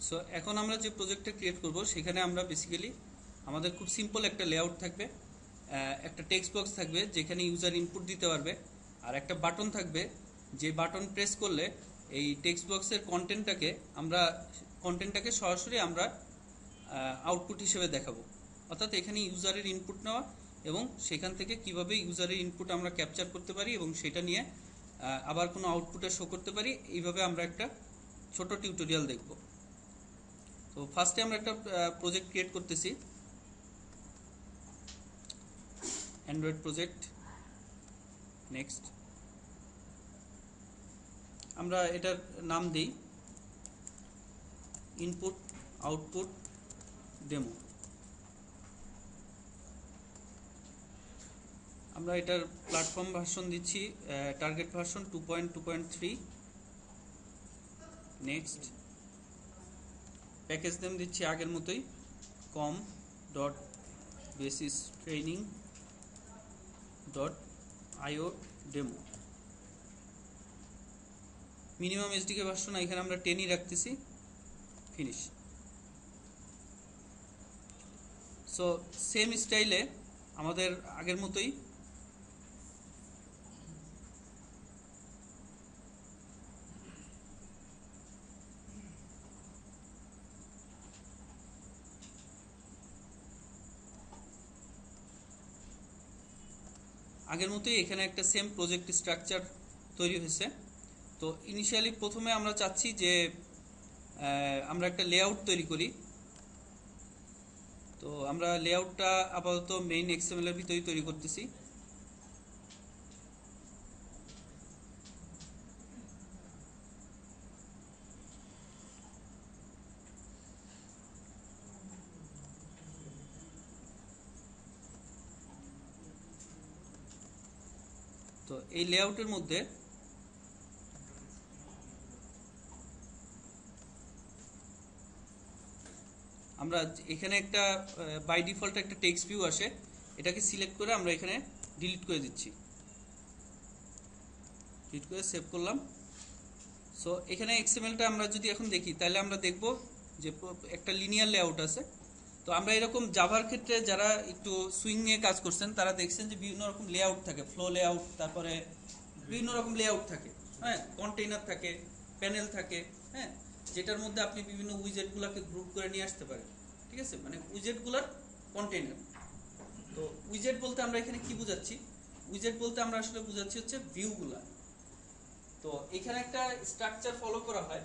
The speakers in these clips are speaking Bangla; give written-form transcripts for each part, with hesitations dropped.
সো এখন আমরা যে প্রজেক্টটা ক্রিয়েট করব সেখানে আমরা বেসিক্যালি আমাদের খুব সিম্পল একটা লেআউট থাকবে, একটা টেক্সট বক্স থাকবে যেখানে ইউজার ইনপুট দিতে পারবে, আর একটা বাটন থাকবে যে বাটন প্রেস করলে এই টেক্সট বক্সের কন্টেন্টটাকে সরাসরি আমরা আউটপুট হিসেবে দেখাবো। অর্থাৎ এখানে ইউজারের ইনপুট নেওয়া এবং সেখান থেকে কিভাবে ইউজারের ইনপুট আমরা ক্যাপচার করতে পারি এবং সেটা নিয়ে আবার কোনো আউটপুটে শো করতে পারি, এইভাবে আমরা একটা ছোট টিউটোরিয়াল দেখব। তো ফার্স্টে আমরা একটা প্রজেক্ট ক্রিয়েট করতেছি, অ্যান্ড্রয়েড প্রজেক্ট। নেক্সট আমরা এটার নাম দিই ইনপুট আউটপুট ডেমো। আমরা এটার প্ল্যাটফর্ম ভার্সন দিচ্ছি target version 2.2.3। Next package name দিচ্ছি আগের মতোই com.basistraining.io demo. Minimum SDK version এখানে আমরা 10ই রাখতেছি। ফিনিশ। সো সেম স্টাইলে আমাদের আগের মতোই এখানে একটা সেম প্রজেক্ট স্ট্রাকচার তৈরি হয়েছে। তো ইনিশিয়ালি প্রথমে আমরা চাচ্ছি যে আমরা একটা লেআউট তৈরি করি। তো আমরা লেআউটটা আপাতত মেইন এক্সএমএল এর ভিতরেই তৈরি করতেছি। তো এই লেআউটের মধ্যে আমরা এখানে একটা বাই ডিফল্ট একটা টেক্সট ভিউ আসে, এটাকে সিলেক্ট করে আমরা এখানে ডিলিট করে দিচ্ছি। ডিলিট করে সেভ করলাম। সো এখানে এক্সএমএলটা আমরা যদি এখন দেখি তাহলে আমরা দেখব যে একটা লিনিয়ার লেআউট আছে। তো আমরা এরকম জাভার ক্ষেত্রে যারা একটু সুইং নিয়ে কাজ করছেন তারা দেখছেন যে বিভিন্ন রকম লেআউট থাকে, ফ্লো লেআউট, তারপরে বিভিন্ন রকম লেআউট থাকে, হ্যাঁ, কন্টেইনার থাকে, প্যানেল থাকে, হ্যাঁ, যেটার মধ্যে আপনি বিভিন্ন উইজেটগুলোকে গ্রুপ করে নিয়ে আসতে পারেন। ঠিক আছে, মানে উইজেটগুলোর কন্টেইনার। তো উইজেট বলতে আমরা এখানে কি বুঝাচ্ছি? উইজেট বলতে আমরা আসলে বুঝাচ্ছি হচ্ছে ভিউগুলা। তো এখানে একটা স্ট্রাকচার ফলো করা হয়,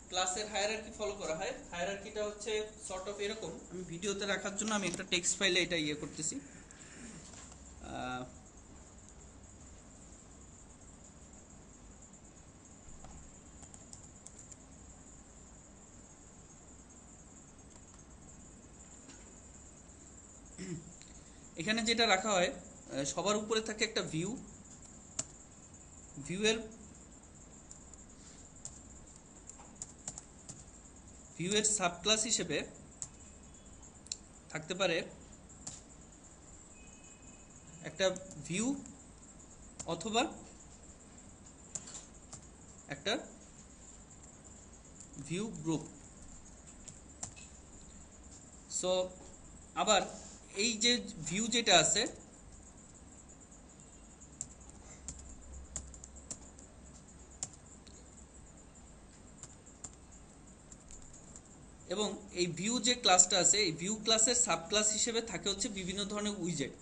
ক্লাসের হায়ারার্কি ফলো করা হয়। হায়ারার্কিটা হচ্ছে সর্ট অফ এরকম, আমি ভিডিওতে রাখার জন্য আমি একটা টেক্সট ফাইলে এটা করতেছি। এখানে যেটা রাখা হয়, সবার উপরে থাকে একটা ভিউ। ভিউয়ের সাবক্লাস হিসেবে থাকতে পারে একটা ভিউ অথবা একটা ভিউ গ্রুপ। সো আবার এই যে ভিউ যেটা আছে এবং এই ভিউ যে ক্লাসটা আছে এই ভিউ ক্লাসের সাবক্লাস হিসেবে থাকে হচ্ছে বিভিন্ন ধরনের উইজেট।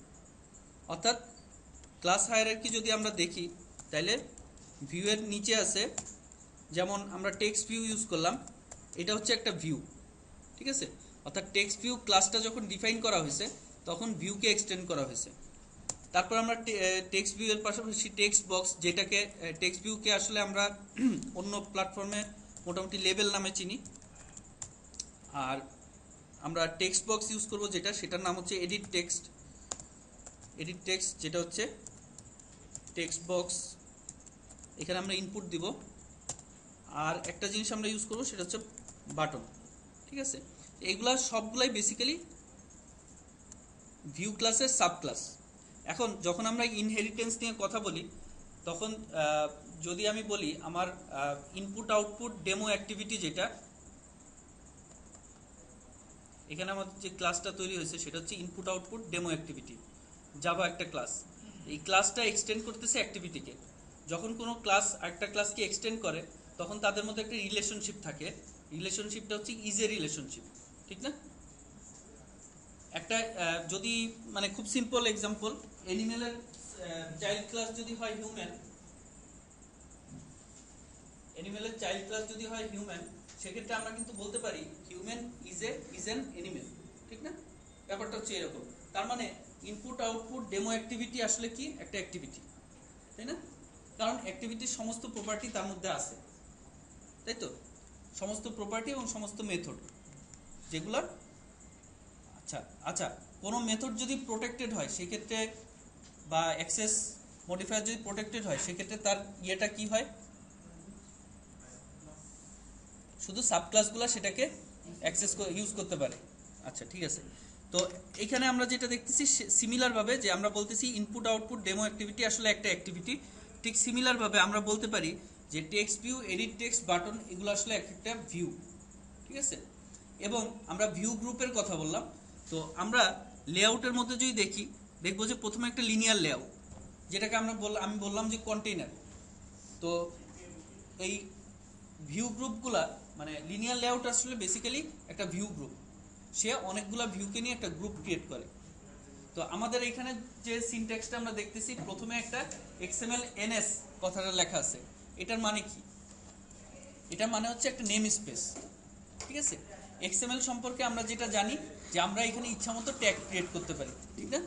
অর্থাৎ ক্লাস হায়ারার্কি যদি আমরা দেখি তাহলে ভিউয়ের নিচে আছে, যেমন আমরা টেক্সট ভিউ ইউজ করলাম, এটা হচ্ছে একটা ভিউ। ঠিক আছে, অর্থাৎ টেক্সট ভিউ ক্লাসটা যখন ডিফাইন করা হয়েছে তখন ভিউকে এক্সটেন্ড করা হয়েছে। তারপর আমরা টেক্সট ভিউ এর পাশাপাশি টেক্সট বক্স, যেটাকে টেক্সট ভিউকে আসলে আমরা অন্য প্ল্যাটফর্মে মোটামুটি লেবেল নামে চিনি, আর আমরা টেক্সট বক্স ইউজ করব সেটার নাম হচ্ছে এডিট টেক্সট, যেটা হচ্ছে টেক্সট বক্স। এখানে আমরা ইনপুট দিব, আর একটা জিনিস আমরা ইউজ করব সেটা হচ্ছে বাটন। ঠিক আছে, এইগুলা সবগুলাই বেসিক্যালি ভিউ ক্লাসের সাবক্লাস। এখন যখন আমরা ইনহেরিটেন্স নিয়ে কথা বলি তখন যদি আমি বলি আমার ইনপুট আউটপুট ডেমো অ্যাক্টিভিটি যেটা এখানে আমাদের যে ক্লাসটা তৈরি হয়েছে সেটা হচ্ছে input output demo activity, Java একটা ক্লাস। এই ক্লাসটা এক্সটেন্ড করতেছে অ্যাক্টিভিটিকে। যখন কোনো ক্লাস একটা ক্লাসকে এক্সটেন্ড করে তখন তাদের মধ্যে একটা রিলেশনশিপ থাকে, রিলেশনশিপটা হচ্ছে ইজ এ রিলেশনশিপ, ঠিক না? একটা যদি মানে খুব সিম্পল এক্সাম্পল, অ্যানিমেলের চাইল্ড ক্লাস যদি হয় হিউম্যান, অ্যানিমেলের চাইল্ড ক্লাস যদি হয় হিউম্যান, সেক্ষেত্রে আমরা কিন্তু বলতে পারি হিউম্যান ইজ অ্যান অ্যানিমেল, ঠিক না? ব্যাপারটা হচ্ছে এরকম। তার মানে ইনপুট আউটপুট ডেমো অ্যাক্টিভিটি আসলে কি একটা অ্যাক্টিভিটি, তাই না? কারণ অ্যাক্টিভিটির সমস্ত প্রপার্টি তার মধ্যে আছে, তাই তো? সমস্ত প্রপার্টি এবং সমস্ত মেথড যেগুলো, আচ্ছা আচ্ছা, কোনো মেথড যদি প্রোটেক্টেড হয় সেক্ষেত্রে, বা অ্যাক্সেস মডিফায়ার যদি প্রোটেক্টেড হয় সেক্ষেত্রে তার ইয়েটা কি হয়, শুধু সাবক্লাসগুলো সেটাকে অ্যাক্সেস ইউজ করতে পারে। আচ্ছা ঠিক আছে, তো এখানে আমরা যেটা দেখতেছি সিমিলার ভাবে যে আমরা বলতেছি ইনপুট আউটপুট ডেমো অ্যাক্টিভিটি আসলে একটা অ্যাক্টিভিটি, ঠিক সিমিলার ভাবে আমরা বলতে পারি যে text view, edit text, button এগুলো আসলে একটা ভিউ, ঠিক আছে? এবং আমরা ভিউ গ্রুপের কথা বললাম। তো আমরা লেআউটের মধ্যে যদি দেখবো যে প্রথমে একটা লিনিয়ার লেআউট, যেটাকে আমি বললাম যে কন্টেইনার। তো এই ভিউ গ্রুপগুলা মানে লিনিয়ার লেআউট আসলে বেসিক্যালি একটা ভিউ গ্রুপ, সে অনেকগুলা ভিউকে নিয়ে একটা গ্রুপ ক্রিয়েট করে। তো আমাদের এখানে যে সিনট্যাক্সটা আমরা দেখতেছি, প্রথমে একটা এক্সএমএল এনএস কথাটা লেখা আছে, এটার মানে কি? এটা মানে হচ্ছে একটা নেম স্পেস, ঠিক আছে? এক্সএমএল সম্পর্কে আমরা যেটা জানি যে আমরা এখানে ইচ্ছামতো ট্যাগ ক্রিয়েট করতে পারি, ঠিক না?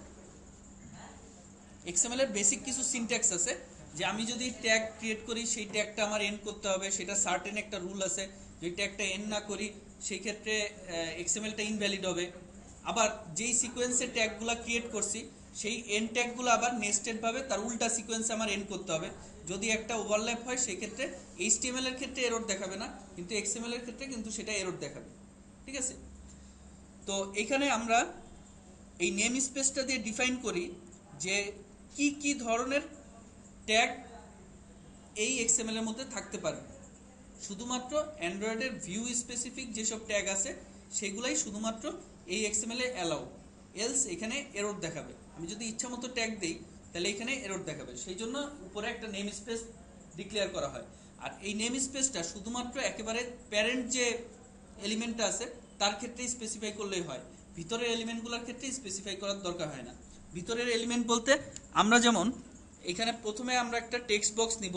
এক্সএমএল এর বেসিক কিছু সিনট্যাক্স আছে যে আমি যদি ট্যাগ ক্রিয়েট করি সেই ট্যাগটা আমার এন্ড করতে হবে, সেটা সার্টেন একটা রুল আছে, যদি ট্যাগটা এন্ড না করি সেই ক্ষেত্রে এক্সএমএলটা ইনভ্যালিড হবে। আবার যেই সিকোয়েন্সে ট্যাগগুলো ক্রিয়েট করছি সেই এন্ড ট্যাগগুলো আবার নেস্টেড ভাবে তার উল্টা সিকোয়েন্সে আমার এন্ড করতে হবে। যদি একটা ওভারল্যাপ হয় সেই ক্ষেত্রে এইচটিএমএল এর ক্ষেত্রে এরর দেখাবে না, কিন্তু এক্সএমএল এর ক্ষেত্রে কিন্তু সেটা এরর দেখাবে, ঠিক আছে? তো এখানে আমরা এই নেম স্পেসটা দিয়ে ডিফাইন করি যে কি কি ধরনের ট্যাগ এই এক্সএমএল এর মধ্যে থাকতে পারে। শুধুমাত্র অ্যান্ড্রয়েডের ভিউ স্পেসিফিক যেসব ট্যাগ আছে সেগুলাই শুধুমাত্র এই এক্সএমএল এ অ্যালাউ, এলস এখানে এরর দেখাবে। আমি যদি ইচ্ছামতো ট্যাগ দেই তাহলে এখানে এরর দেখাবে, সেই জন্য উপরে একটা নেম স্পেস ডিক্লেয়ার করা হয়। আর এই নেম স্পেসটা শুধুমাত্র একেবারে প্যারেন্ট যে এলিমেন্টটা আছে তার ক্ষেত্রেই স্পেসিফাই করলেই হয়, ভিতরের এলিমেন্টগুলোর ক্ষেত্রে স্পেসিফাই করার দরকার হয় না। ভিতরের এলিমেন্ট বলতে আমরা যেমন এখানে প্রথমে আমরা একটা টেক্সট বক্স নিব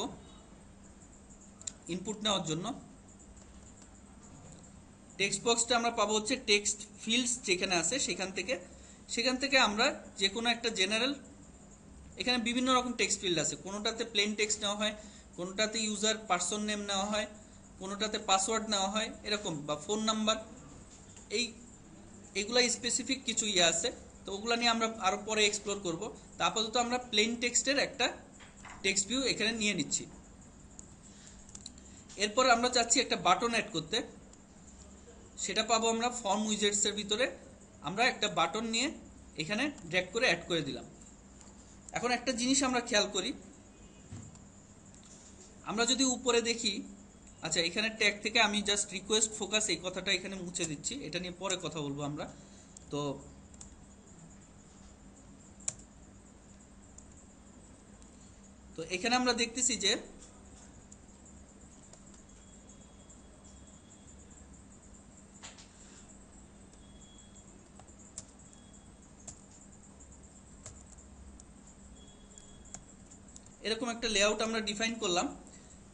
ইনপুট নেওয়ার জন্য। টেক্সট বক্সটা আমরা পাবো হচ্ছে টেক্সট ফিল্ডস যেখানে আছে সেখান থেকে আমরা যে কোনো একটা জেনারেল, এখানে বিভিন্ন রকম টেক্সট ফিল্ড আছে, কোনোটাতে প্লেন টেক্সট নেওয়া হয়, কোনোটাতে ইউজার পার্সন নেম নেওয়া হয়, কোনোটাতে পাসওয়ার্ড নেওয়া হয় এরকম, বা ফোন নাম্বার, এগুলা স্পেসিফিক কিছু ইয়ে আছে। তো ওগুলা নিয়ে আমরা আরো পরে এক্সপ্লোর করব। তা আপাতত আমরা প্লেন টেক্সটের একটা টেক্সট ভিউ এখানে নিয়ে নিচ্ছি। এরপর আমরা চাচ্ছি একটা বাটন অ্যাড করতে, সেটা পাবো আমরা ফর্ম উইজেটস এর ভিতরে। আমরা একটা বাটন নিয়ে এখানে ড্র্যাগ করে অ্যাড করে দিলাম। এখন একটা জিনিস আমরা খেয়াল করি, আমরা যদি উপরে দেখি, আচ্ছা এখানে ট্যাগ থেকে আমি জাস্ট রিকোয়েস্ট ফোকাস এই কথাটা এখানে মুছে দিচ্ছি, এটা নিয়ে পরে কথা বলবো আমরা। তো এখানে আমরা দেখতেছি যে এরকম একটা লেআউট আমরা ডিফাইন করলাম।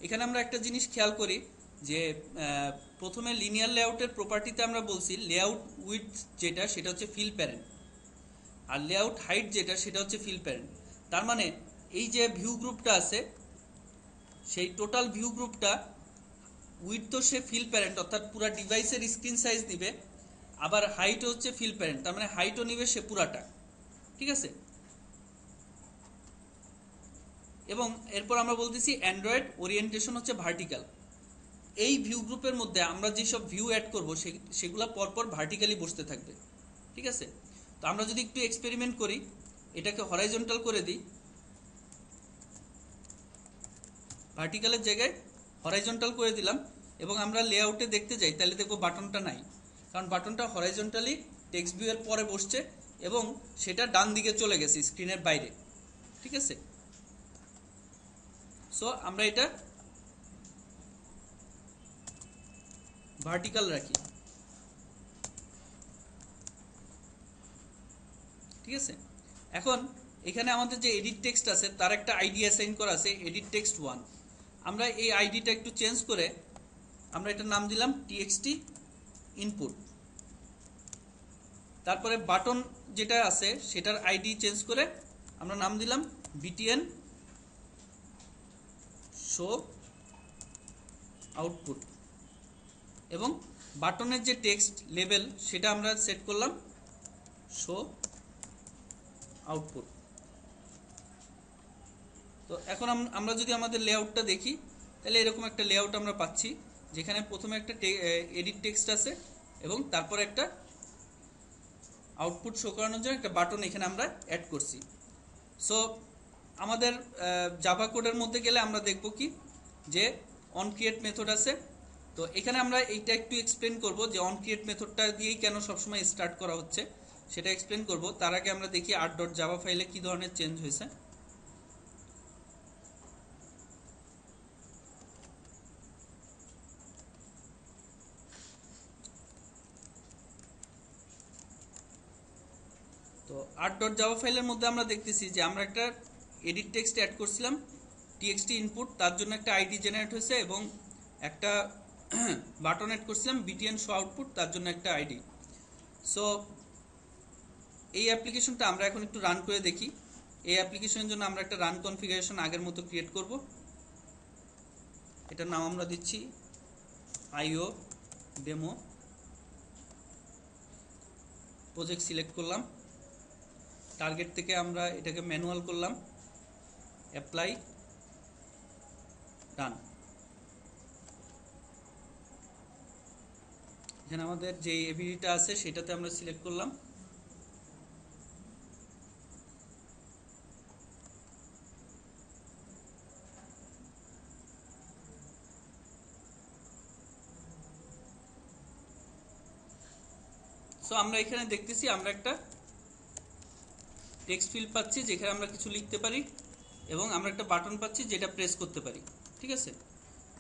এখানে আমরা একটা জিনিস খেয়াল করি যে প্রথমে লিনিয়ার লেআউটের প্রপার্টিতে আমরা বলছি লেআউট উইডথ যেটা সেটা হচ্ছে ফিল প্যারেন্ট, আর লেআউট হাইট যেটা সেটা হচ্ছে ফিল প্যারেন্ট। তার মানে এই যে ভিউ গ্রুপটা আছে সেই টোটাল ভিউ গ্রুপটা উইডথ তো সে ফিল প্যারেন্ট অর্থাৎ পুরো ডিভাইসের স্ক্রিন সাইজ দিবে, আবার হাইট হচ্ছে ফিল প্যারেন্ট, তার মানে হাইটও নিবে সে পুরাটা, ঠিক আছে? এবং এরপর আমরা বলতেছি অ্যান্ড্রয়েড ওরিয়েন্টেশন হচ্ছে ভার্টিক্যাল। এই ভিউ গ্রুপের মধ্যে আমরা যেসব ভিউ অ্যাড করব সেগুলো পরপর ভার্টিক্যালি বসতে থাকবে, ঠিক আছে? তো আমরা যদি একটু এক্সপেরিমেন্ট করি, এটাকে হরাইজন্টাল করে দিই, ভার্টিক্যালের জায়গায় হরাইজন্টাল করে দিলাম, এবং আমরা লেআউটে দেখতে যাই তাহলে দেখবো বাটনটা নাই। কারণ বাটনটা হরাইজন্টালি টেক্সট ভিউ এর পরে বসছে এবং সেটা ডান দিকে চলে গেছে স্ক্রিনের বাইরে, ঠিক আছে। সো আমরা এটা ভার্টিক্যাল রাখি, ঠিক আছে। এখন এখানে আমাদের যে এডিট টেক্সট আছে তার একটা আইডি অ্যাসাইন করা আছে, এডিট টেক্সট 1। আমরা এই আইডিটা একটু চেঞ্জ করে আমরা এটার নাম দিলাম txt ইনপুট। তারপরে বাটন যেটা আছে সেটার আইডি চেঞ্জ করে আমরা নাম দিলাম btn শো আউটপুট, এবং বাটনের যে টেক্সট লেভেল সেটা আমরা সেট করলাম শো আউটপুট। তো এখন আমরা যদি আমাদের লেআউটটা দেখি তাহলে এরকম একটা লেআউট আমরা পাচ্ছি, যেখানে প্রথমে একটা এডিট টেক্সট আছে এবং তারপরে একটা আউটপুট শো করানোর জন্য একটা বাটন এখানে আমরা অ্যাড করছি। সো আমাদের জাভা কোডের মধ্যে গেলে আমরা দেখব কি যে অন ক্রিয়েট মেথড আছে। তো এখানে আমরা এইটা একটু এক্সপ্লেন করব যে অন ক্রিয়েট মেথডটা দিয়েই কেন সবসময় স্টার্ট করা হচ্ছে সেটা এক্সপ্লেন করব। তার আগে আমরা দেখি art.java ফাইলে কি ধরনের চেঞ্জ হয়েছে। তো art.java ফাইলের মধ্যে আমরা দেখতেছি যে আমরা একটা এডিট টেক্সট অ্যাড করছিলাম txt ইনপুট, তার জন্য একটা আইডি জেনারেট হয়েছে, এবং একটা বাটন অ্যাড করছিলাম btn শো আউটপুট, তার জন্য একটা আইডি। সো এই অ্যাপ্লিকেশনটা আমরা এখন একটু রান করে দেখি। এই অ্যাপ্লিকেশনের জন্য আমরা একটা রান কনফিগারেশন আগের মতো ক্রিয়েট করব। এটার নাম আমরা দিচ্ছি IO ডেমো। প্রজেক্ট সিলেক্ট করলাম, টার্গেট থেকে আমরা এটাকে ম্যানুয়াল করলাম, অ্যাপ্লাই, ডান। এখানে আমাদের যে এভিডিটা আছে সেটাতে আমরা সিলেক্ট করলাম। সো আমরা এখানে দেখতেছি আমরা একটা টেক্সট ফিল্ড পাচ্ছি যেখানে আমরা কিছু লিখতে পারি, এবং আমরা একটা বাটন পাচ্ছি যেটা প্রেস করতে পারি, ঠিক আছে।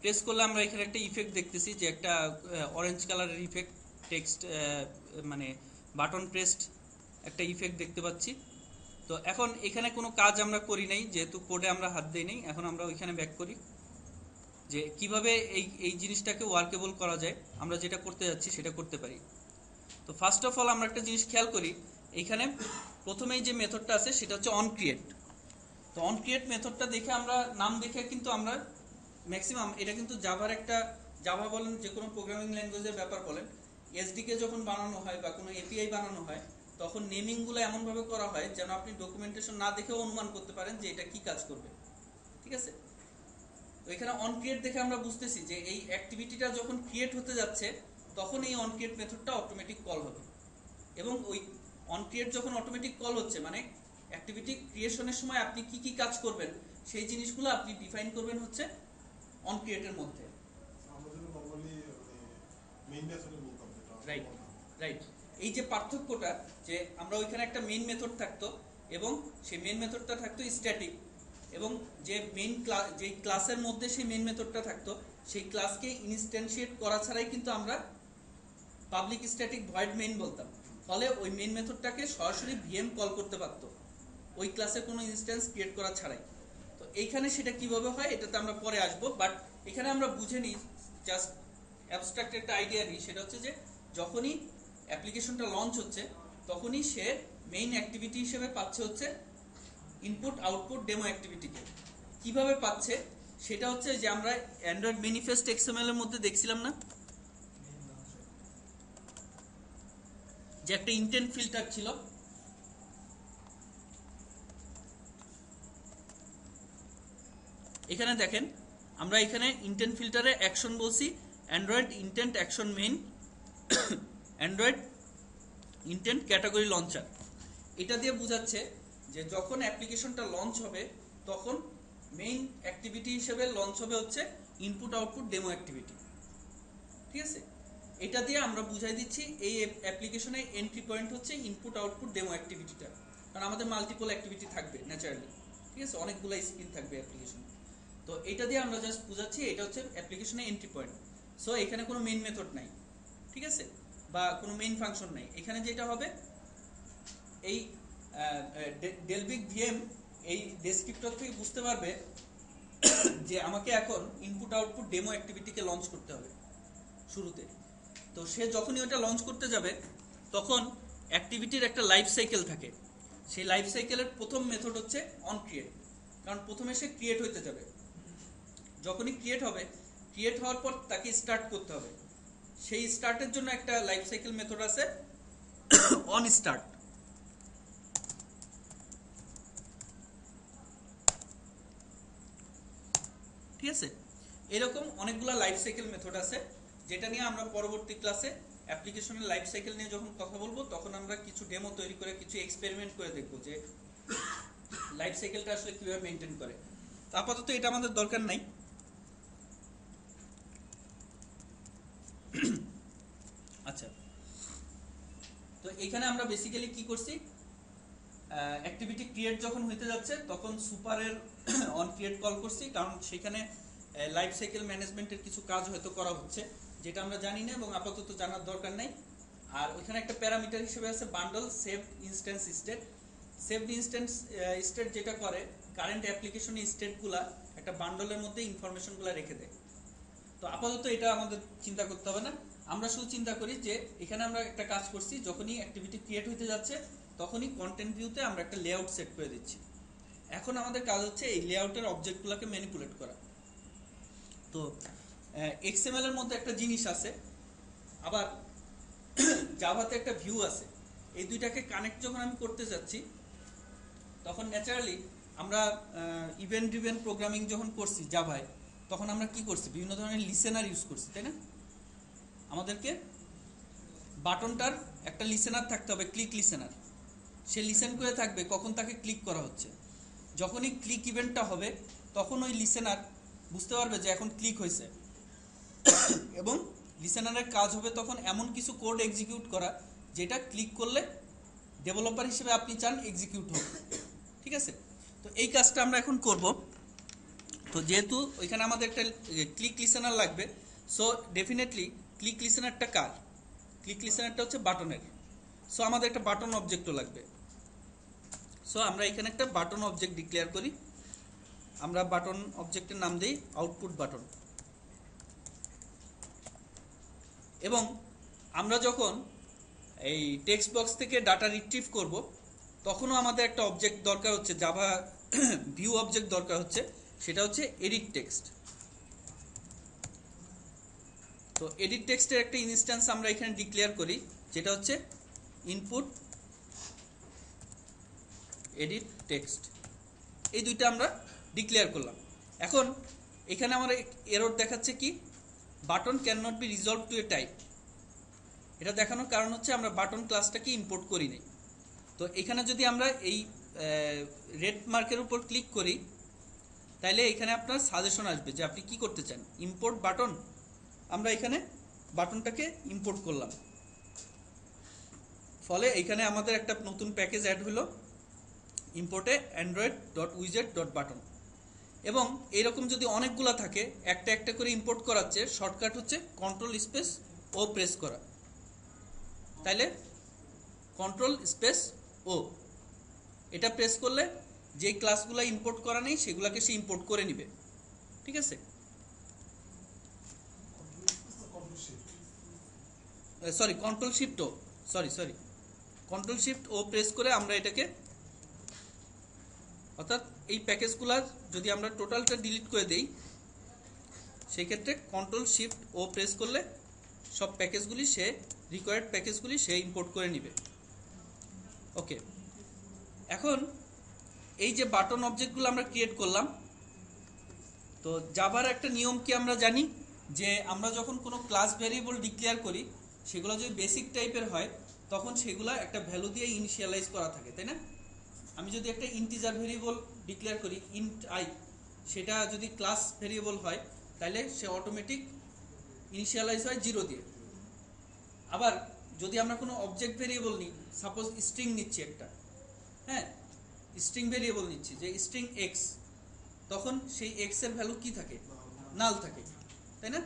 প্রেস করলে আমরা এখানে একটা ইফেক্ট দেখতেছি যে একটা অরেঞ্জ কালারের ইফেক্ট, টেক্সট মানে বাটন প্রেসড একটা ইফেক্ট দেখতে পাচ্ছি। তো এখন এখানে কোনো কাজ আমরা করি নাই, যেহেতু কোডে আমরা হাত দিই নাই। এখন আমরা ওইখানে ব্যাক করি যে কিভাবে এই জিনিসটাকে ওয়ার্কেবল করা যায়, আমরা যেটা করতে যাচ্ছি সেটা করতে পারি। তো ফার্স্ট অফ অল আমরা একটা জিনিস খেয়াল করি, এইখানে প্রথমেই যে মেথডটা আছে সেটা হচ্ছে অন ক্রিয়েট। তো অন ক্রিয়েট মেথডটা দেখে আমরা নাম দেখে কিন্তু আমরা ম্যাক্সিমাম এটা কিন্তু জাভার একটা, জাভা বলেন যে কোনো প্রোগ্রামিং ল্যাঙ্গুয়েজের ব্যাপার বলেন, এসডিকে যখন বানানো হয় বা কোনো এপিআই বানানো হয় তখন নেমিংগুলো এমনভাবে করা হয় যেন আপনি ডকুমেন্টেশন না দেখেও অনুমান করতে পারেন যে এটা কি কাজ করবে, ঠিক আছে। তো এখানে অন ক্রিয়েট দেখে আমরা বুঝতেছি যে এই অ্যাক্টিভিটিটা যখন ক্রিয়েট হতে যাচ্ছে তখন এই অন ক্রিয়েট মেথডটা অটোমেটিক কল হবে, এবং ওই অন ক্রিয়েট যখন অটোমেটিক কল হচ্ছে মানে অ্যাক্টিভিটি ক্রিয়েশনের সময় আপনি কি কি কাজ করবেন সেই জিনিসগুলো আপনি ডিফাইন করবেন হচ্ছে অন ক্রিয়েটের মধ্যে। রাইট রাইট এই যে পার্থক্যটা, যে আমরা ওইখানে একটা মেইন মেথড থাকতো এবং সেই মেইন মেথডটা থাকতো স্ট্যাটিক, এবং যে মেইন ক্লাস, যে ক্লাসের মধ্যে সেই মেইন মেথডটা থাকতো সেই ক্লাসকে ইনস্ট্যান্সিয়েট করা ছাড়াই কিন্তু আমরা পাবলিক স্ট্যাটিক ভয়েড মেইন বলতাম। ফলে ওই মেইন মেথডটাকে সরাসরি ভিএম কল করতে পারতো ওই ক্লাসে কোনো ইনস্ট্যান্স ক্রিয়েট করা ছাড়াই। তো এইখানে সেটা কিভাবে হয় এটাতে আমরা পরে আসবো, বাট এখানে আমরা বুঝে নিই, জাস্ট অ্যাবস্ট্রাক্ট একটা আইডিয়া নিই। সেটা হচ্ছে যে যখনই অ্যাপ্লিকেশনটা লঞ্চ হচ্ছে তখনই সে মেইন অ্যাক্টিভিটি হিসেবে পাচ্ছে হচ্ছে ইনপুট আউটপুট ডেমো অ্যাক্টিভিটিকে। কিভাবে পাচ্ছে সেটা হচ্ছে যে আমরা অ্যান্ড্রয়েড ম্যানিফেস্ট এক্সএমএল এর মধ্যে দেখছিলাম না যে একটা ইন্টেন্ট ফিল্টার ছিল, এখানে দেখেন আমরা এখানে ইন্টেন্ট ফিল্টারে অ্যাকশন বলছি Android intent action main, Android intent category launcher. এটা দিয়ে বোঝাচ্ছে যে যখন অ্যাপ্লিকেশনটা লঞ্চ হবে তখন মেইন অ্যাক্টিভিটি হিসেবে লঞ্চ হবে হচ্ছে ইনপুট আউটপুট ডেমো অ্যাক্টিভিটি, ঠিক আছে। এটা দিয়ে আমরা বুঝাই দিচ্ছি এই অ্যাপ্লিকেশনে এন্ট্রি পয়েন্ট হচ্ছে ইনপুট আউটপুট ডেমো অ্যাক্টিভিটিটা, কারণ আমাদের মাল্টিপল অ্যাক্টিভিটি থাকবে ন্যাচারালি, ঠিক আছে, অনেকগুলো স্ক্রিন থাকবে অ্যাপ্লিকেশনে। তো এটা দিয়ে আমরা জাস্ট বুঝাচ্ছি এটা হচ্ছে অ্যাপ্লিকেশনে এন্ট্রি পয়েন্ট। সো এখানে কোনো মেইন মেথড নাই, ঠিক আছে, বা কোনো মেইন ফাংশন নাই। এখানে যেটা হবে এই ডেলভিক ভিএম এই ডেসক্রিপ্টর থেকে বুঝতে পারবে যে আমাকে এখন ইনপুট আউটপুট ডেমো অ্যাক্টিভিটিকে লঞ্চ করতে হবে শুরুতে। তো সে যখনই ওটা লঞ্চ করতে যাবে তখন অ্যাক্টিভিটির একটা লাইফ সাইকেল থাকে। সেই লাইফ সাইকেলের প্রথম মেথড হচ্ছে অন ক্রিয়েট, কারণ প্রথমে সে ক্রিয়েট হইতে যাবে। যখনই ক্রিয়েট হবে, ক্রিয়েট হওয়ার পর তাকে স্টার্ট করতে হবে। সেই স্টার্টের জন্য একটা লাইফ সাইকেল মেথড আছে অন স্টার্ট। ঠিক আছে, এরকম অনেকগুলো লাইফ সাইকেল মেথড আছে, যেটা নিয়ে আমরা পরবর্তী ক্লাসে অ্যাপ্লিকেশনের লাইফ সাইকেল নিয়ে যখন কথা বলবো তখন আমরা কিছু ডেমো তৈরি করে কিছু এক্সপেরিমেন্ট করে দেখবো যে লাইফ সাইকেলটা আসলে কিভাবে মেনটেন করে। আপাতত এটা আমাদের দরকার নাই। আচ্ছা, তো এখানে আমরা বেসিক্যালি কি করছি, অ্যাক্টিভিটি ক্রিয়েট যখন হইতে যাচ্ছে তখন সুপারের অন ক্রিয়েট কল করছি, কারণ সেখানে লাইফ সাইকেল ম্যানেজমেন্টের কিছু কাজ হয়তো করা হচ্ছে যেটা আমরা জানি না এবং আপাতত জানার দরকার নাই। আর ওইখানে একটা প্যারামিটার হিসেবে আছে bundle saved instance state. Saved instance state যেটা করে কারেন্ট অ্যাপ্লিকেশনের স্টেটগুলা একটা বান্ডলের মধ্যে ইনফরমেশনগুলো রেখে দেয়। তো আপাতত এটা আমাদের চিন্তা করতে হবে না, আমরা শুধু চিন্তা করি যে এখানে আমরা একটা কাজ করছি, যখনই অ্যাক্টিভিটি ক্রিয়েট হতে যাচ্ছে তখনই কন্টেন্ট ভিউতে আমরা একটা লেআউট সেট করে দিচ্ছি। এখন আমাদের কাজ হচ্ছে এই লেআউটের অবজেক্টগুলোকে ম্যানিপুলেট করা। তো এক্সএমএল এর মধ্যে একটা জিনিস আছে, আবার জাভাতে একটা ভিউ আছে। এই দুইটাকে কানেক্ট যখন আমি করতে যাচ্ছি তখন ন্যাচারালি আমরা ইভেন্ট ড্রিভেন প্রোগ্রামিং যখন করছি জাভায়, তখন আমরা কি করছি, বিভিন্ন ধরনের লিসেনার ইউজ করছি, তাই না? আমাদেরকে বাটনটার একটা লিসেনার থাকতে হবে, ক্লিক লিসেনার। সে লিসেন করে থাকবে কখন তাকে ক্লিক করা হচ্ছে। যখনই ক্লিক ইভেন্টটা হবে তখন ওই লিসেনার বুঝতে পারবে যে এখন ক্লিক হয়েছে, এবং লিসেনারের কাজ হবে তখন এমন কিছু কোড এক্সিকিউট করা যেটা ক্লিক করলে ডেভেলপার হিসেবে আপনি চান এক্সিকিউট হোক। ঠিক আছে, তো এই কাজটা আমরা এখন করব। তো যেহেতু ওইখানে আমাদের একটা ক্লিক লিসেনার লাগবে, সো ডেফিনেটলি ক্লিক লিসেনারটা কার? ক্লিক লিসেনারটা হচ্ছে বাটনের। সো আমাদের একটা বাটন অবজেক্টও লাগবে। সো আমরা এখানে একটা বাটন অবজেক্ট ডিক্লেয়ার করি। আমরা বাটন অবজেক্টের নাম দিই আউটপুট বাটন। এবং আমরা যখন এই টেক্সট বক্স থেকে ডাটা রিট্রিভ করব তখনও আমাদের একটা অবজেক্ট দরকার হচ্ছে, জাভা ভিউ অবজেক্ট দরকার হচ্ছে, সেটা হচ্ছে এডিট টেক্সট। তো এডিট টেক্সটের একটা ইনস্ট্যান্স আমরা এখানে ডিক্লেয়ার করি, যেটা হচ্ছে ইনপুট এডিট টেক্সট। এই দুইটা আমরা ডিক্লেয়ার করলাম। এখন এখানে আমার এরর দেখাচ্ছে কি, button can not be resolved to a type. এটা দেখানোর কারণ হচ্ছে আমরা বাটন ক্লাসটাকে ইম্পোর্ট করি নাই। তো এখানে যদি আমরা এই রেড মার্কের উপর ক্লিক করি তাহলে এখানে আপনার সাজেশন আসবে যে আপনি কি করতে চান, ইম্পোর্ট বাটন। আমরা এখানে বাটনটাকে ইম্পোর্ট করলাম, ফলে এখানে আমাদের একটা নতুন প্যাকেজ অ্যাড হলো, ইম্পোর্টে android.widget.button। এবং এইরকম যদি অনেকগুলো থাকে একটা একটা করে ইম্পোর্ট করাচ্ছে, শর্টকাট হচ্ছে কন্ট্রোল স্পেস ও প্রেস করা। তাইলে কন্ট্রোল স্পেস ও এটা প্রেস করলে যে ক্লাসগুলো ইম্পোর্ট করা নেই সেগুলোকে সে ইম্পোর্ট করে নিবে। ঠিক আছে, সরি কন্ট্রোল শিফট ও, সরি কন্ট্রোল শিফট ও প্রেস করে আমরা এটাকে, অর্থাৎ এই প্যাকেজগুলো যদি আমরা টোটালটা ডিলিট করে দেই সেই ক্ষেত্রে কন্ট্রোল শিফট ও প্রেস করলে সব প্যাকেজগুলি সে রিকোয়ার্ড প্যাকেজগুলি সে ইম্পোর্ট করে নেবে। ওকে, এখন এই যে বাটন অবজেক্টগুলো আমরা ক্রিয়েট করলাম, তো জাভার একটা নিয়ম কি আমরা জানি যে আমরা যখন কোনো ক্লাস ভ্যারিয়েবল ডিক্লেয়ার করি সেগুলো যদি বেসিক টাইপের হয় তখন সেগুলো একটা ভ্যালু দিয়ে ইনিশিয়ালাইজ করা থাকে, তাই না? আমি যদি একটা ইন্টিজার ভেরিয়েবল ডিক্লেয়ার করি ইন্ট আই, সেটা যদি ক্লাস ভেরিয়েবল হয় তাহলে সে অটোমেটিক ইনিশিয়ালাইজ হয় 0 দিয়ে। আবার যদি আমরা কোনো অবজেক্ট ভেরিয়েবল নিই, সাপোজ স্ট্রিং নিচ্ছি একটা, হ্যাঁ স্ট্রিং ভেরিয়েবল নিচ্ছি যে স্ট্রিং এক্স, তখন সেই এক্স এর ভ্যালু কি থাকে, নাল থাকে, তাই না?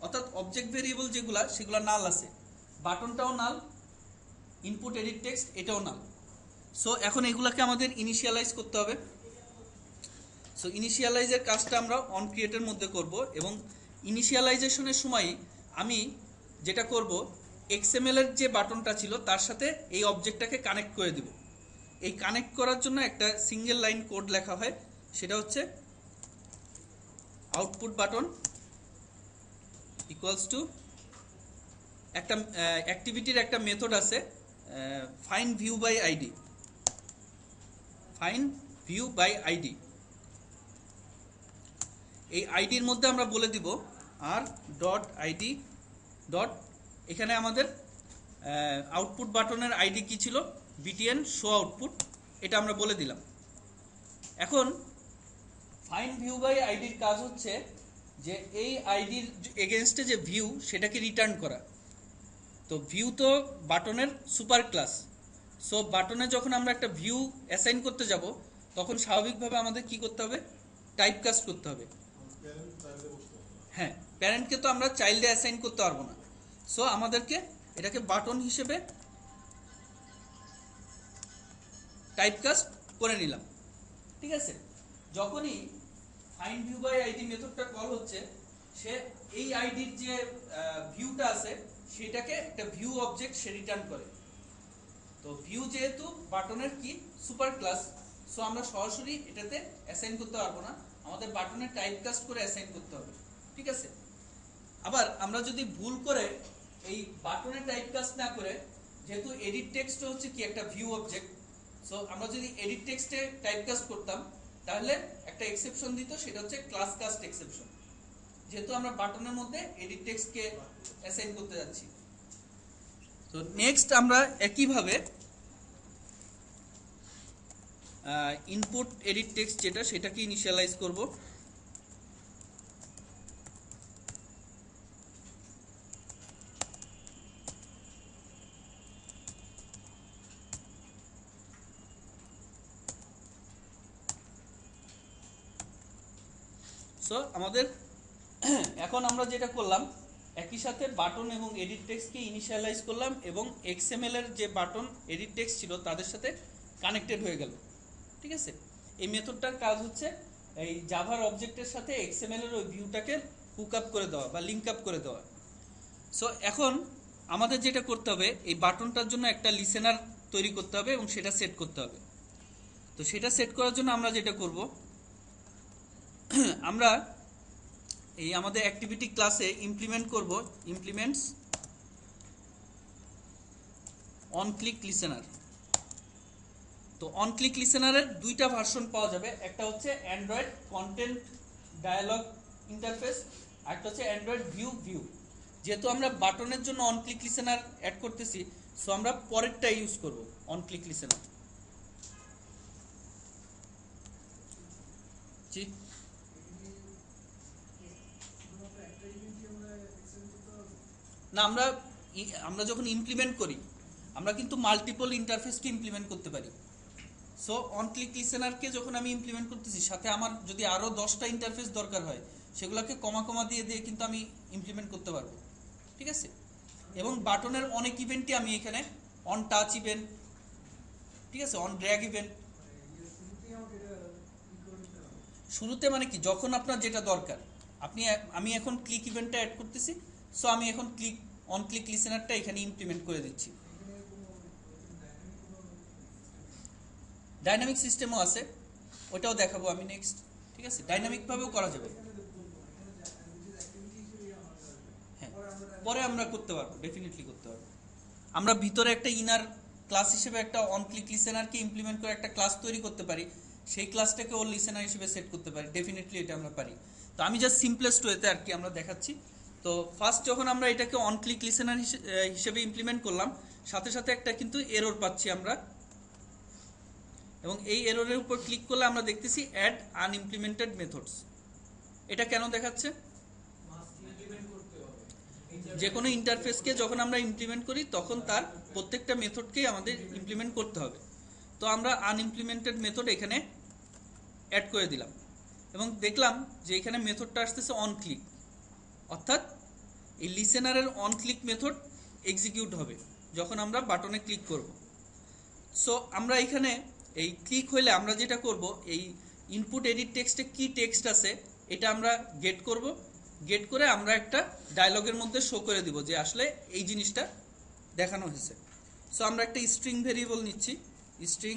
অর্থাৎ অবজেক্ট ভেরিয়েবল যেগুলা সেগুলা নাল আছে, বাটনটাও নাল, ইনপুট এডিট টেক্সট এটাও নাল। সো এখন এগুলাকে আমাদের ইনিশিয়ালাইজ করতে হবে। সো ইনিশিয়ালাইজের কাজটা আমরা অন ক্রিয়েটের মধ্যে করব, এবং ইনিশিয়ালাইজেশনের সময় আমি যেটা করব, এক্সএমএল এর যে বাটনটা ছিল তার সাথে এই অবজেক্টটাকে কানেক্ট করে দিব। এই কানেক্ট করার জন্য একটা সিঙ্গেল লাইন কোড লেখা হয়, সেটা হচ্ছে আউটপুট বাটন ইকুয়ালস টু একটা অ্যাক্টিভিটির একটা মেথড আছে find view by ID, find view by ID. এই আইডির মধ্যে আমরা বলে দিব আর ডট আইডি ডট, এখানে আমাদের আউটপুট বাটনের আইডি কি ছিল, বিটিএন শো আউটপুট, এটা আমরা বলে দিলাম। এখন ফাইন্ড ভিউ বাই আইডির কাজ হচ্ছে যে এই আইডির এগেনস্টে যে ভিউ সেটাকে রিটার্ন করা। তো ভিউ তো বাটনের সুপার ক্লাস, সো বাটনে যখন আমরা একটা ভিউ অ্যাসাইন করতে যাব তখন স্বাভাবিকভাবে আমাদের কি করতে হবে, টাইপ কাস্ট করতে হবে। হ্যাঁ, প্যারেন্টকে তো আমরা চাইল্ডে অ্যাসাইন করতে পারবো না, সো আমাদেরকে এটাকে বাটন হিসেবে টাইপকাস্ট করে নিলাম, ঠিক আছে? যখনই ফাইন্ড ভিউ বাই আইডি মেথডটা কল হচ্ছে, সে এই আইডির যে ভিউটা আছে সেটাকে একটা ভিউ অবজেক্ট সে রিটার্ন করে। তো ভিউ যেহেতু বাটনের কি সুপার ক্লাস, সো আমরা সরাসরি এটাতে অ্যাসাইন করতে পারবো না, আমাদের বাটনে টাইপকাস্ট করে অ্যাসাইন করতে হবে, ঠিক আছে? আবার আমরা যদি ভুল করে এই বাটনে টাইপকাস্ট না করে, যেহেতু এডিট টেক্সট হচ্ছে কি একটা ভিউ অবজেক্ট, সো আমরা যদি এডিট টেক্সটে টাইপকাস্ট করতাম তাহলে একটা এক্সেপশন দিত, সেটা হচ্ছে ক্লাস কাস্ট এক্সেপশন, যেহেতু আমরা বাটনের মধ্যে এডিট টেক্সটকে অ্যাসাইন করতে যাচ্ছি। তো নেক্সট আমরা একইভাবে ইনপুট এডিট টেক্সট যেটা সেটাকে ইনিশিয়ালাইজ করব। সো আমাদের এখন আমরা যেটা করলাম, একই সাথে বাটন এবং এডিট টেক্সটকে ইনিশিয়ালাইজ করলাম, এবং এক্সএমএল এর যে বাটন এডিট টেক্সট ছিল তাদের সাথে কানেক্টেড হয়ে গেল, ঠিক আছে? এই মেথডটার কাজ হচ্ছে এই জাভার অবজেক্টের সাথে এক্সএমএল এর ওই ভিউটাকে হুক আপ করে দেওয়া বা লিঙ্ক আপ করে দেওয়া। সো এখন আমাদের যেটা করতে হবে, এই বাটনটার জন্য একটা লিসেনার তৈরি করতে হবে এবং সেটা সেট করতে হবে। তো সেটা সেট করার জন্য আমরা যেটা করব, আমরা এই আমাদের অ্যাক্টিভিটি ক্লাসে ইমপ্লিমেন্ট করব ইমপ্লিমেন্টস অন ক্লিক লিসেনার। তো অন ক্লিক লিসেনারের দুইটা ভার্সন পাওয়া যাবে, একটা হচ্ছে অ্যান্ড্রয়েড কন্টেন্ট ডায়ালগ ইন্টারফেস, আর একটা হচ্ছে অ্যান্ড্রয়েড ভিউ ভিউ। যেহেতু আমরা বাটনের জন্য অন ক্লিক লিসেনার অ্যাড করতেছি, সো আমরা পরেরটা ইউজ করব, অন ক্লিক লিসেনার। জি, না আমরা যখন ইমপ্লিমেন্ট করি আমরা কিন্তু মাল্টিপল ইন্টারফেসকে ইমপ্লিমেন্ট করতে পারি। সো অন ক্লিক লিসেনারকে যখন আমি ইমপ্লিমেন্ট করতেছি, সাথে আমার যদি আরও 10টা ইন্টারফেস দরকার হয় সেগুলোকে কমা কমা দিয়ে দিয়ে কিন্তু আমি ইমপ্লিমেন্ট করতে পারবো, ঠিক আছে? এবং বাটনের অনেক ইভেন্টই আমি এখানে অন টাচ ইভেন্ট, ঠিক আছে, অন ড্র্যাগ ইভেন্ট। শুরুতে মানে কি, যখন আপনার যেটা দরকার, আমি এখন ক্লিক ইভেন্টটা অ্যাড করতেছি, সো আমি এখন অন ক্লিক লিসেনারটা এখানে ইমপ্লিমেন্ট করে দিচ্ছি। ডাইনামিক সিস্টেমও আছে, ওটাও দেখাবো আমি নেক্সট, ঠিক আছে? ডাইনামিকভাবেও করা যাবে, হ্যাঁ, পরে আমরা করতে পারবো, ডেফিনেটলি করতে পারবো। আমরা ভিতরে একটা ইনার ক্লাস হিসেবে একটা অন ক্লিক লিসেনারকে ইমপ্লিমেন্ট করে একটা ক্লাস তৈরি করতে পারি, সেই ক্লাসটাকে ওর লিসেনার হিসেবে সেট করতে পারি, ডেফিনেটলি এটা আমরা পারি। তো আমি জাস্ট সিম্পলেস্ট ওয়েতে আর কি আমরা দেখাচ্ছি। তো ফার্স্ট যখন আমরা এটাকে অন ক্লিক লিসেনার হিসেবে ইমপ্লিমেন্ট করলাম, সাথে সাথে একটা কিন্তু এরর পাচ্ছি আমরা, এবং এই এররের উপর ক্লিক করলে আমরা দেখতেছি অ্যাড আনইমপ্লিমেন্টেড মেথডস। এটা কেন দেখাচ্ছে? যে কোনো ইন্টারফেসকে যখন আমরা ইমপ্লিমেন্ট করি তখন তার প্রত্যেকটা মেথডকেই আমাদের ইমপ্লিমেন্ট করতে হবে। তো আমরা আনইমপ্লিমেন্টেড মেথড এখানে অ্যাড করে দিলাম এবং দেখলাম যে এখানে মেথডটা আসতেছে অন ক্লিক, অর্থাৎ এই লিসেনারের অন ক্লিক মেথড এক্সিকিউট হবে যখন আমরা বাটনে ক্লিক করব। সো আমরা এখানে এই ক্লিক হইলে আমরা যেটা করব, এই ইনপুট এডিট টেক্সটে কি টেক্সট আছে এটা আমরা গেট করব। গেট করে আমরা একটা ডায়লগের মধ্যে শো করে দিব যে আসলে এই জিনিসটা দেখানো হয়েছে। সো আমরা একটা স্ট্রিং ভেরিয়েবল নিচ্ছি, string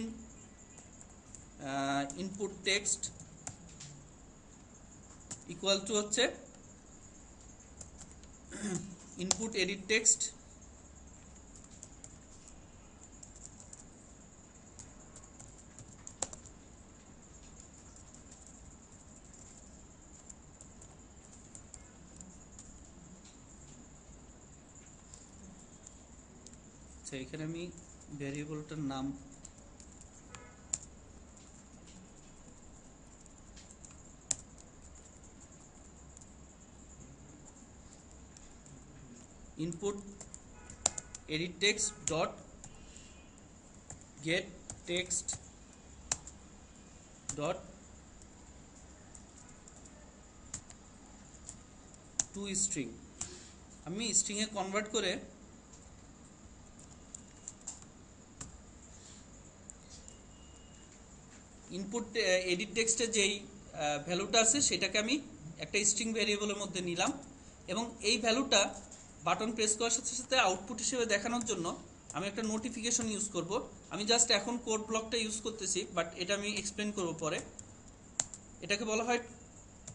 input text equal to হচ্ছে ইনপুট এডিট টেক্সট এখানে আমি ভ্যারিয়েবলটার নাম input edit text dot get text dot to string আমি স্ট্রিং এ কনভার্ট করে ইনপুট এডিট টেক্সটের যেই ভ্যালুটা আছে সেটাকে আমি একটা স্ট্রিং ভ্যারিয়েবলের মধ্যে নিলাম এবং এই ভ্যালুটা বাটন প্রেস করার সাথে সাথে আউটপুট হিসেবে দেখানোর জন্য আমি একটা নোটিফিকেশন ইউজ করব। আমি জাস্ট এখন কোড ব্লকটা ইউজ করতেছি, বাট এটা আমি এক্সপ্লেন করব পরে। এটাকে বলা হয়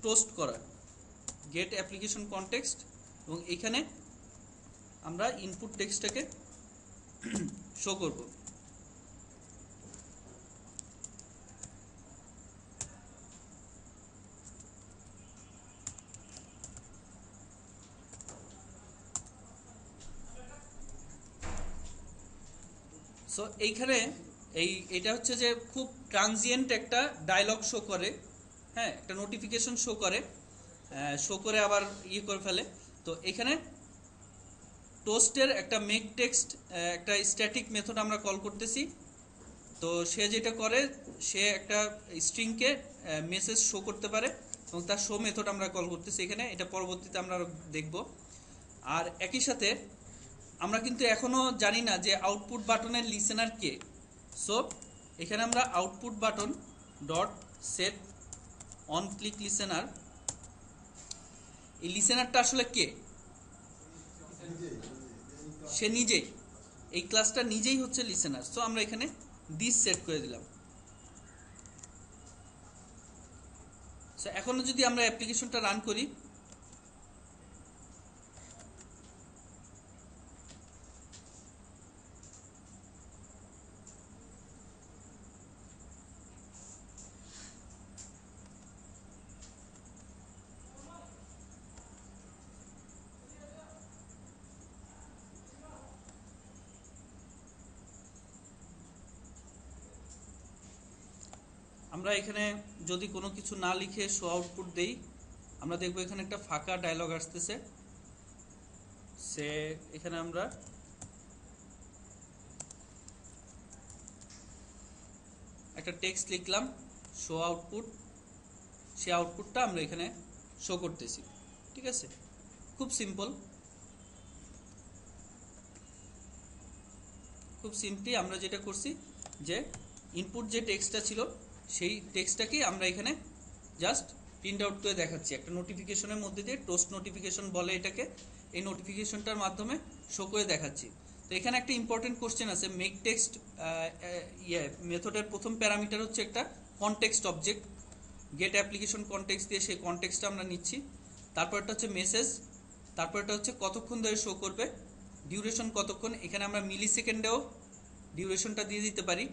টোস্ট করা, গেট অ্যাপ্লিকেশন কনটেক্সট, এবং এইখানে আমরা ইনপুট টেক্সটটাকে শো করব। সো এইখানে এটা হচ্ছে যে খুব ট্রানজিয়েন্ট একটা ডায়লগ শো করে, হ্যাঁ, একটা নোটিফিকেশন শো করে আবার করে ফেলে। তো এখানে টোস্টের একটা মেক টেক্সট একটা স্ট্যাটিক মেথড আমরা কল করতেছি। তো সে যেটা করে, সে একটা স্ট্রিংকে মেসেজ শো করতে পারে এবং তার শো মেথড আমরা কল করতেছি এখানে। এটা পরবর্তীতে আমরা দেখব। আর একই সাথে আমরা কিন্তু এখনো জানি না যে আউটপুট বাটনের লিসেনার কে। সো এখানে আমরা output button dot set on click listener, এই লিসেনারটা আসলে কে, সে নিজেই, এই ক্লাসটা নিজেই হচ্ছে লিসেনার। সো আমরা এখানে দিস সেট করে দিলাম। সো এখনো যদি আমরা অ্যাপ্লিকেশনটা রান করি, আমরা এখানে যদি কোনো কিছু না লিখে শো আউটপুট দেই, আমরা দেখব এখানে একটা ফাঁকা ডায়লগ আসতেছে। এখানে আমরা একটা টেক্সট লিখলাম শো আউটপুট, সে আউটপুটটা আমরা এখানে শো করতেছি। ঠিক আছে, খুব সিম্পল। খুব সিম্পলি আমরা যেটা করছি যে ইনপুট যে টেক্সটটা ছিল সেই টেক্সটটাকেই আমরা এখানে জাস্ট প্রিন্ট আউট করে দেখাচ্ছি একটা নোটিফিকেশনের মধ্যে দিয়ে। টোস্ট নোটিফিকেশন বলে এটাকে। এই নোটিফিকেশনটার মাধ্যমে শো করে দেখাচ্ছি। তো এখানে একটা ইম্পর্টেন্ট কোশ্চেন আছে, মেক টেক্সট মেথডের প্রথম প্যারামিটার হচ্ছে একটা context object. Get application context দিয়ে সেই কনটেক্সটটা আমরা নিচ্ছি। তারপরটা হচ্ছে মেসেজ, তারপরটা হচ্ছে কতক্ষণ ধরে শো করবে, ডিউরেশন কতক্ষণ, এখানে আমরা মিলি সেকেন্ডেও ডিউরেশনটা দিয়ে দিতে পারি।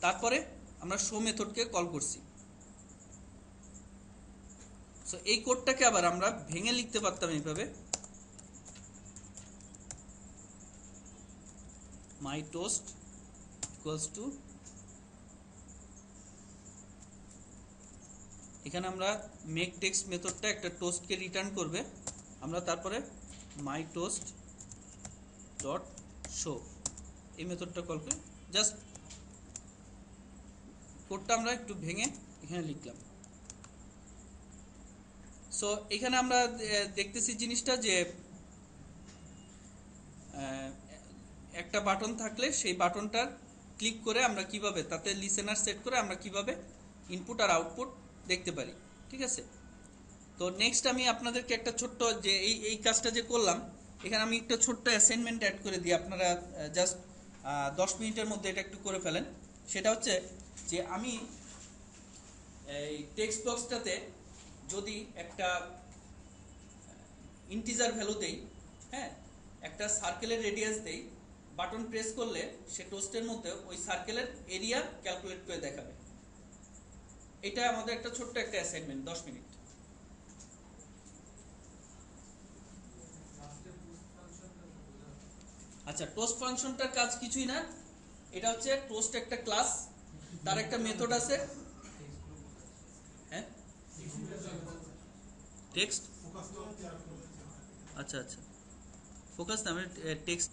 তারপরে আমরা শো মেথডকে কল করছি। সো এই কোডটাকে আবার আমরা ভেঙে লিখতে পারতাম এইভাবে, মাই টোস্ট ইকুয়ালস টু, এখানে আমরা মেক টেক্সট মেথডটা একটা টোস্টকে রিটার্ন করবে, আমরা তারপরে মাই টোস্ট ডট শো, এই মেথডটা কল করে জাস্ট কোডটা আমরা একটু ভেঙে এখানে লিখলাম। সো এখানে আমরা দেখতেছি জিনিসটা যে একটা বাটন থাকলে সেই বাটনটার ক্লিক করে আমরা কিভাবে তাতে লিসেনার সেট করে আমরা কিভাবে ইনপুট আর আউটপুট দেখতে পারি। ঠিক আছে, তো নেক্সট আমি আপনাদেরকে একটা ছোট্ট যে এই কাজটা যে করলাম, এখানে আমি একটা ছোট্ট অ্যাসাইনমেন্ট অ্যাড করে দিই, আপনারা জাস্ট 10 মিনিটের মধ্যে এটা একটু করে ফেলেন। সেটা হচ্ছে যে আমি এই টেক্সট বক্সটাতে যদি একটা ইন্টিজার ভ্যালু দেই, হ্যাঁ, একটা সার্কেলের রেডিয়াস দেই, বাটন প্রেস করলে সে টোস্টের মধ্যে ওই সার্কেলের এরিয়া ক্যালকুলেট করে দেখাবে। এটা আমাদের একটা ছোট্ট একটা অ্যাসাইনমেন্ট, 10 মিনিট। আচ্ছা, টোস্ট ফাংশনটার কাজ কিছুই না, এটা হচ্ছে টোস্ট একটা ক্লাস, তার একটা মেথড আছে। হ্যাঁ, টেক্সট, আচ্ছা আচ্ছা, ফোকাস না, আমি টেক্সট